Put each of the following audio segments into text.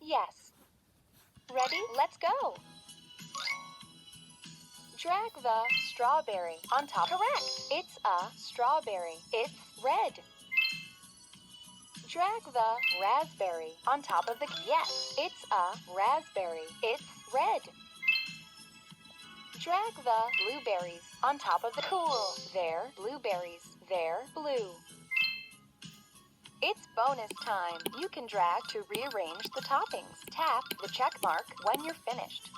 Yes. Ready? Let's go. Drag the strawberry on top. Correct. It's a strawberry. It's red. Drag the raspberry on top of the... Yes, it's a raspberry. It's red. Drag the blueberries on top of the... Cool. They're blueberries. They're blue. It's bonus time. You can drag to rearrange the toppings. Tap the check mark when you're finished.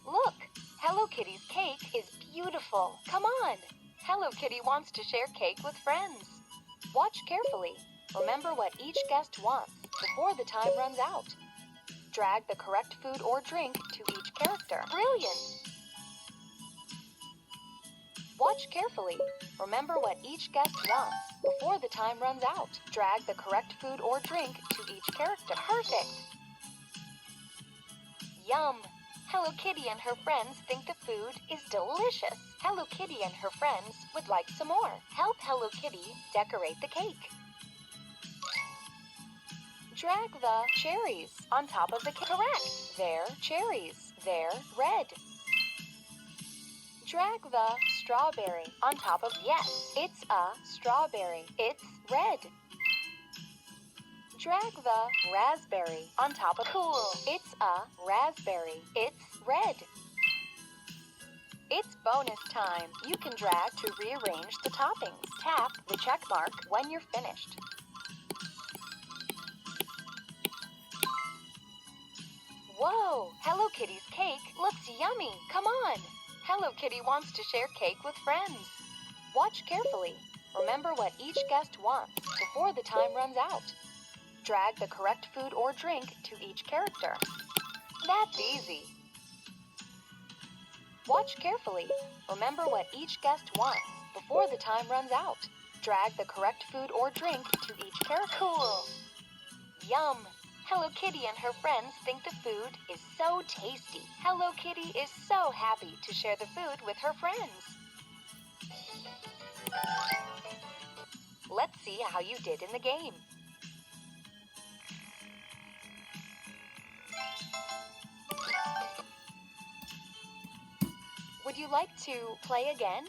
Look, Hello Kitty's cake is beautiful. Come on. Hello Kitty wants to share cake with friends. Watch carefully. Remember what each guest wants before the time runs out. Drag the correct food or drink to each character. Brilliant! Watch carefully. Remember what each guest wants before the time runs out. Drag the correct food or drink to each character. Perfect! Yum! Hello Kitty and her friends think the food is delicious. Hello Kitty and her friends would like some more. Help Hello Kitty decorate the cake. Drag the cherries on top of the cake. Correct. They're cherries. They're red. Drag the strawberry on top of... Yes, it's a strawberry. It's red. Drag the raspberry on top of... Cool. It's a raspberry. It's red. It's bonus time. You can drag to rearrange the toppings. Tap the check mark when you're finished. Whoa! Hello Kitty's cake looks yummy. Come on! Hello Kitty wants to share cake with friends. Watch carefully. Remember what each guest wants before the time runs out. Drag the correct food or drink to each character. That's easy. Watch carefully. Remember what each guest wants before the time runs out. Drag the correct food or drink to each character. Cool! Yum! Hello Kitty and her friends think the food is so tasty. Hello Kitty is so happy to share the food with her friends. Let's see how you did in the game. Would you like to play again?